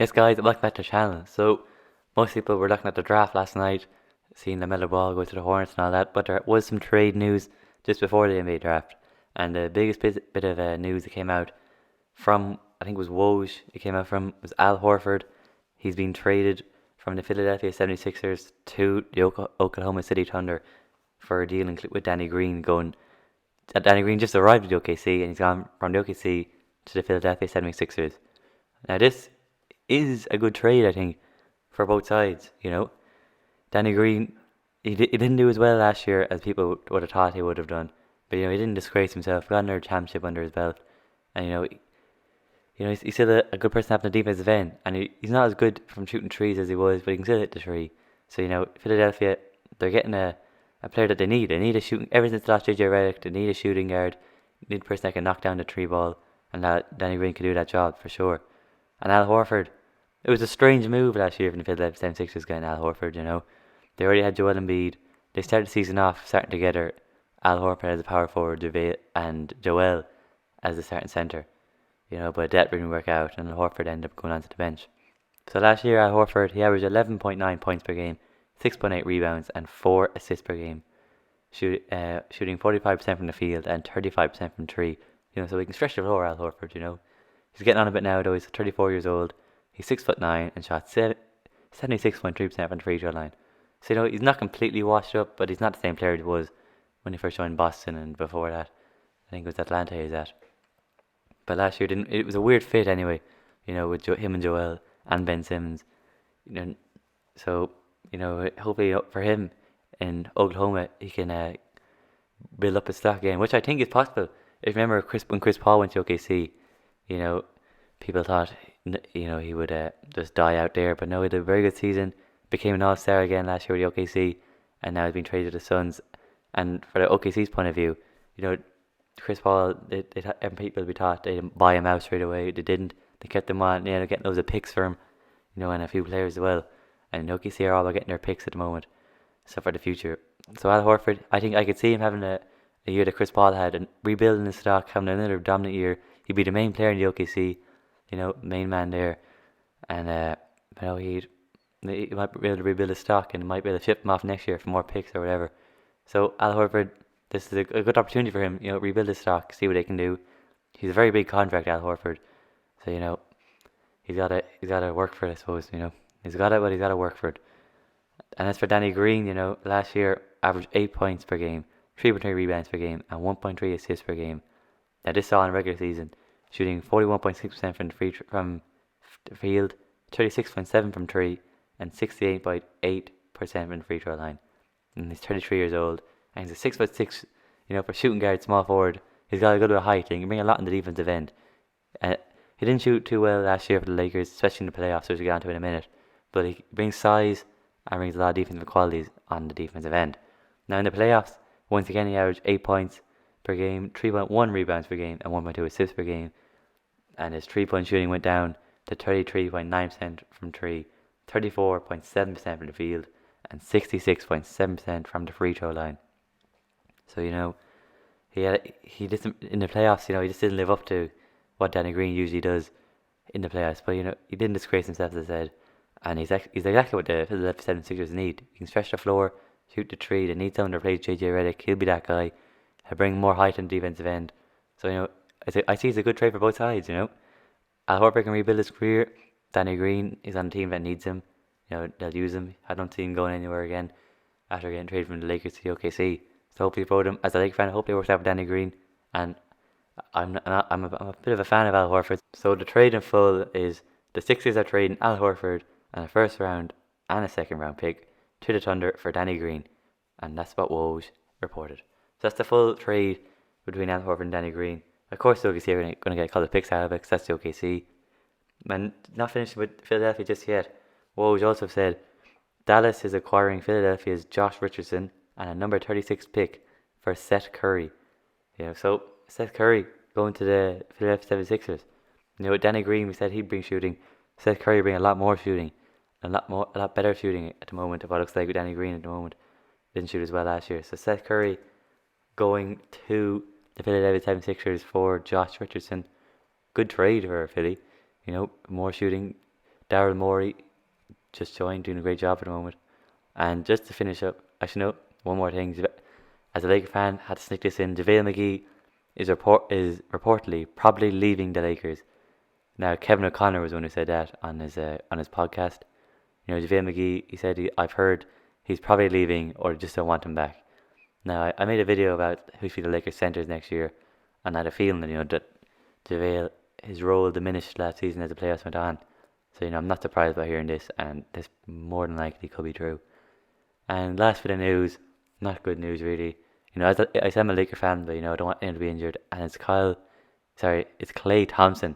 Yes, guys, welcome back to the channel. So, most people were looking at the draft last night, seeing the LaMelo Ball go to the Hornets and all that, but there was some trade news just before the NBA draft. And the biggest bit of news that came out from, I think it was Woj, it came out from, was Al Horford. He's been traded from the Philadelphia 76ers to the Oklahoma City Thunder for a deal with Danny Green going. Danny Green just arrived at the OKC and he's gone from the OKC to the Philadelphia 76ers. Now, this is a good trade, I think, for both sides. Danny Green, he didn't do as well last year as people would have thought he would have done, but he didn't disgrace himself. Got another championship under his belt, and he's still a good person having the defensive end, and he's not as good from shooting trees as he was, but he can still hit the tree. So Philadelphia, they're getting a player that they need. They need a shooting. Ever since they lost JJ Redick, they need a shooting guard. They need a person that can knock down the tree ball, and that Danny Green can do that job for sure. And Al Horford, it was a strange move last year from the Philadelphia 76ers getting Al Horford. They already had Joel Embiid. They started the season off starting together. Al Horford as a power forward, Javale, and Joel as the starting centre. But that didn't work out, and Al Horford ended up going onto the bench. So last year, Al Horford, he averaged 11.9 points per game, 6.8 rebounds, and 4 assists per game, shooting 45% from the field and 35% from three. So we can stretch the floor, Al Horford. He's getting on a bit now, though. He's 34 years old. He's 6'9" and shot 76.3% from the free throw line. So he's not completely washed up, but he's not the same player he was when he first joined Boston, and before that, I think it was Atlanta he's at. But last year it was a weird fit anyway, with him and Joel and Ben Simmons. So hopefully for him in Oklahoma he can build up his stock again, which I think is possible. If you remember when Chris Paul went to OKC, people thought he would just die out there, but no, he did a very good season. Became an all-star again last year with the OKC, and now he's been traded to the Suns. And for the OKC's point of view, Chris Paul, people be thought they didn't buy him out straight away. They didn't. They kept him on. Getting loads of picks for him, and a few players as well. And OKC are all about getting their picks at the moment, so for the future. So Al Horford, I think I could see him having a year that Chris Paul had, and rebuilding his stock, having another dominant year. He'd be the main player in the OKC, main man there, and he might be able to rebuild his stock and might be able to ship him off next year for more picks or whatever. So Al Horford, this is a good opportunity for him. Rebuild his stock, see what they can do. He's a very big contract, Al Horford. So he's gotta work for it, I suppose. He's got it, but he's gotta work for it. And as for Danny Green, last year averaged 8 points per game, 3.3 rebounds per game, and 1.3 assists per game. Now this saw in the regular season, shooting 41.6% from the field, 36.7% from three, and 68.8% from the free throw line. And he's 33 years old, and he's a 6'6", for shooting guard, small forward. He's got a good bit of height, and he can bring a lot in the defensive end. He didn't shoot too well last year for the Lakers, especially in the playoffs, which we'll get onto in a minute. But he brings size and brings a lot of defensive qualities on the defensive end. Now in the playoffs, once again he averaged 8 points per game, 3.1 rebounds per game, and 1.2 assists per game. And his 3-point shooting went down to 33.9% from three, 34.7% from the field, and 66.7% from the free throw line. So he just in the playoffs, he just didn't live up to what Danny Green usually does in the playoffs. But he didn't disgrace himself, as I said, and he's exactly what the Philadelphia 76ers need. He can stretch the floor, shoot the three. They need someone to replace JJ Redick. He'll be that guy. He'll bring more height on the defensive end. So I see it's a good trade for both sides. Al Horford can rebuild his career. Danny Green is on a team that needs him. They'll use him. I don't see him going anywhere again after getting traded from the Lakers to the OKC. So hopefully for him, as a Lakers fan, I hope it works out with Danny Green. And I'm a bit of a fan of Al Horford. So the trade in full is the Sixers are trading Al Horford and a first round and a second round pick to the Thunder for Danny Green, and that's what Woj reported. So that's the full trade between Al Horford and Danny Green. Of course, the OKC are going to get a couple of picks out of it, because that's the OKC. And not finished with Philadelphia just yet. Woj also said Dallas is acquiring Philadelphia's Josh Richardson and a number 36 pick for Seth Curry. So Seth Curry going to the Philadelphia 76ers. Danny Green, we said he'd bring shooting. Seth Curry bring a lot more shooting, a lot better shooting at the moment of what it looks like with Danny Green at the moment. Didn't shoot as well last year. So Seth Curry going to the Philadelphia 76ers for Josh Richardson. Good trade for Philly. More shooting. Daryl Morey just joined, doing a great job at the moment. And just to finish up, actually no, one more thing. As a Laker fan, had to sneak this in. JaVale McGee is reportedly probably leaving the Lakers. Now Kevin O'Connor was the one who said that on his podcast. You know, JaVale McGee, he said I've heard he's probably leaving or just don't want him back. Now I made a video about who should be the Lakers centers next year, and I had a feeling that that JaVale, his role diminished last season as the playoffs went on. So I'm not surprised by hearing this, and this more than likely could be true. And last bit of news, not good news really. As I said, I'm a Laker fan, but I don't want him to be injured. And it's Klay Thompson,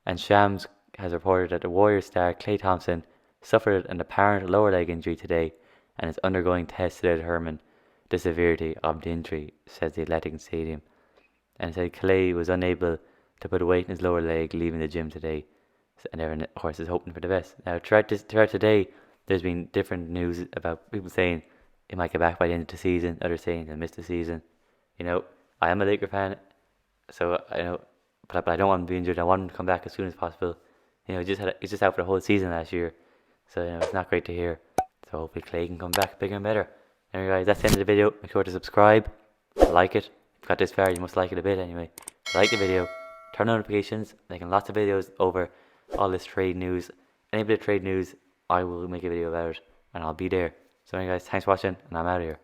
and Shams has reported that the Warriors star Klay Thompson suffered an apparent lower leg injury today, and is undergoing tests to determine the severity of the injury, says the Athletic Stadium. And it said Klay was unable to put weight in his lower leg leaving the gym today, and everyone, of course, is hoping for the best. Now, throughout today, there's been different news about people saying he might get back by the end of the season, others saying he'll miss the season. I am a Laker fan, so but I don't want him to be injured. I want him to come back as soon as possible. He's just out for the whole season last year, so it's not great to hear. So hopefully Klay can come back bigger and better. Anyway, guys, that's the end of the video. Make sure to subscribe, like it. If you got this far, you must like it a bit anyway. Like the video, turn on notifications. Making lots of videos over all this trade news. Any bit of trade news, I will make a video about it, and I'll be there. So anyway, guys, thanks for watching, and I'm out of here.